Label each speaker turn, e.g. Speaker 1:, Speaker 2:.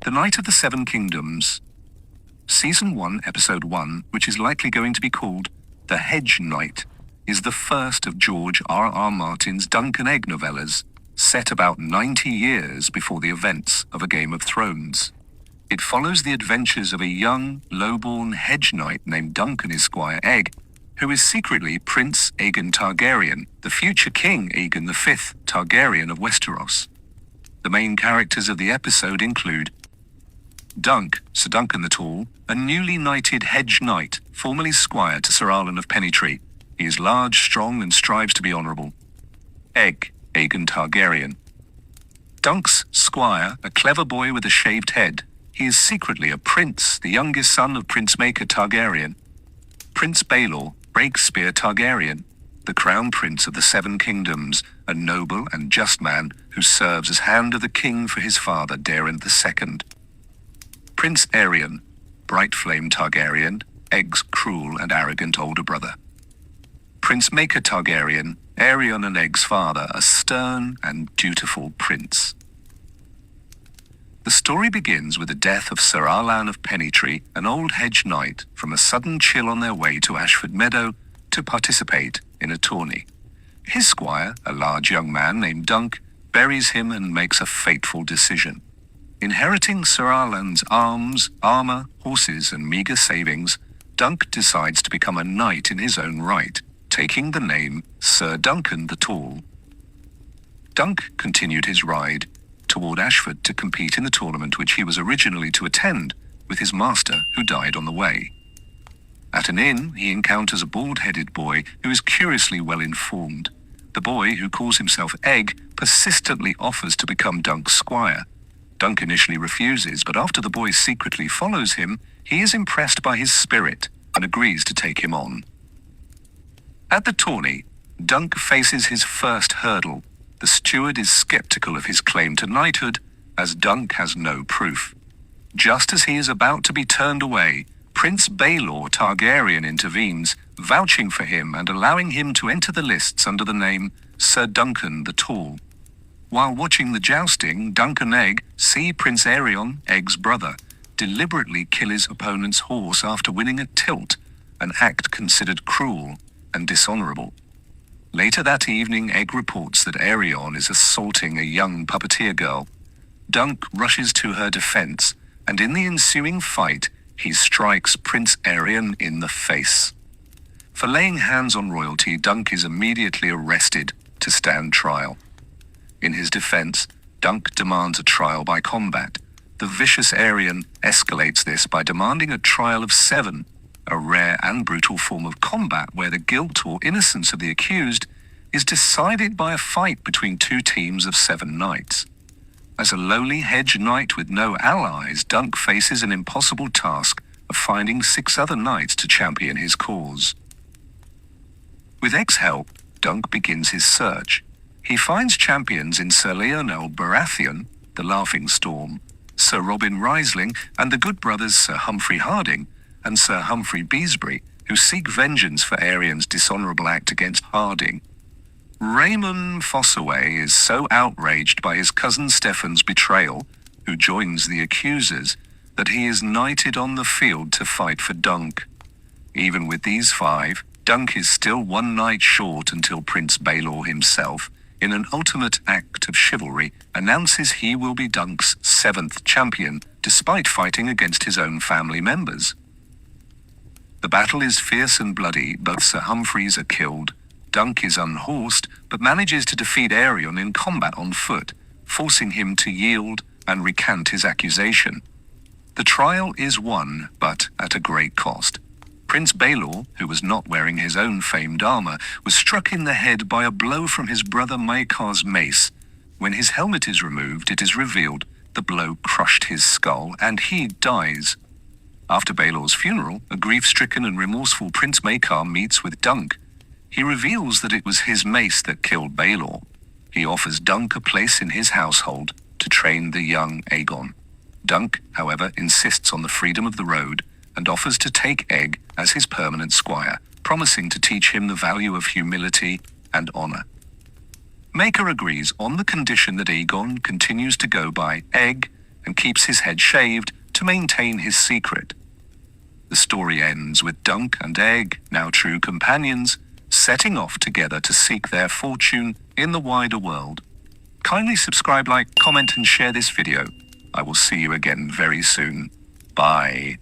Speaker 1: The Knight of the Seven Kingdoms. Season 1, Episode 1, which is likely going to be called The Hedge Knight, is the first of George R.R. Martin's Dunk and Egg novellas, set about 90 years before the events of A Game of Thrones. It follows the adventures of a young, low-born hedge knight named Dunk and his squire Egg, who is secretly Prince Aegon Targaryen, the future King Aegon V Targaryen of Westeros. The main characters of the episode include Dunk, Ser Duncan the Tall, a newly knighted hedge knight, formerly squire to Sir Arlan of Pennytree. He is large, strong, and strives to be honourable. Egg, Aegon Targaryen. Dunk's squire, a clever boy with a shaved head. He is secretly a prince, the youngest son of Prince Maker Targaryen. Prince Baelor, Breakspear Targaryen, the crown prince of the Seven Kingdoms, a noble and just man who serves as hand of the king for his father, Daeron II. Prince Aerion, Bright Flame Targaryen, Egg's cruel and arrogant older brother. Prince Maker Targaryen, Aerion and Egg's father, a stern and dutiful prince. The story begins with the death of Sir Arlan of Pennytree, an old hedge knight, from a sudden chill on their way to Ashford Meadow to participate in a tourney. His squire, a large young man named Dunk, buries him and makes a fateful decision. Inheriting Sir Arlan's arms, armor, horses, and meager savings, Dunk decides to become a knight in his own right, taking the name Ser Duncan the Tall. Dunk continued his ride toward Ashford to compete in the tournament which he was originally to attend with his master, who died on the way. At an inn, he encounters a bald-headed boy who is curiously well-informed. The boy, who calls himself Egg, persistently offers to become Dunk's squire. Dunk initially refuses, but after the boy secretly follows him, he is impressed by his spirit and agrees to take him on. At the tourney, Dunk faces his first hurdle. The steward is skeptical of his claim to knighthood, as Dunk has no proof. Just as he is about to be turned away, Prince Baelor Targaryen intervenes, vouching for him and allowing him to enter the lists under the name Ser Duncan the Tall. While watching the jousting, Dunk and Egg see Prince Aerion, Egg's brother, deliberately kill his opponent's horse after winning a tilt, an act considered cruel and dishonorable. Later that evening, Egg reports that Aerion is assaulting a young puppeteer girl. Dunk rushes to her defense, and in the ensuing fight, he strikes Prince Aerion in the face. For laying hands on royalty, Dunk is immediately arrested to stand trial. In his defense, Dunk demands a trial by combat. The vicious Aerion escalates this by demanding a trial of 7, a rare and brutal form of combat where the guilt or innocence of the accused is decided by a fight between 2 teams of 7 knights. As a lowly hedge knight with no allies, Dunk faces an impossible task of finding 6 other knights to champion his cause. With Egg's help, Dunk begins his search. He finds champions in Sir Lionel Baratheon, the Laughing Storm, Sir Robin Risling, and the good brothers Sir Humphrey Harding and Sir Humphrey Beesbury, who seek vengeance for Aerion's dishonorable act against Harding. Raymond Fossaway is so outraged by his cousin Stephen's betrayal, who joins the accusers, that he is knighted on the field to fight for Dunk. Even with these 5, Dunk is still 1 knight short until Prince Baelor himself, in an ultimate act of chivalry, announces he will be Dunk's 7th champion, despite fighting against his own family members. The battle is fierce and bloody. Both Sir Humphreys are killed. Dunk is unhorsed, but manages to defeat Aerion in combat on foot, forcing him to yield and recant his accusation. The trial is won, but at a great cost. Prince Baelor, who was not wearing his own famed armor, was struck in the head by a blow from his brother Maekar's mace. When his helmet is removed, it is revealed the blow crushed his skull, and he dies. After Baelor's funeral, a grief-stricken and remorseful Prince Maekar meets with Dunk. He reveals that it was his mace that killed Baelor. He offers Dunk a place in his household to train the young Aegon. Dunk, however, insists on the freedom of the road and offers to take Egg as his permanent squire, promising to teach him the value of humility and honor. Maekar agrees on the condition that Aegon continues to go by Egg, and keeps his head shaved to maintain his secret. The story ends with Dunk and Egg, now true companions, setting off together to seek their fortune in the wider world. Kindly subscribe, like, comment, and share this video. I will see you again very soon. Bye.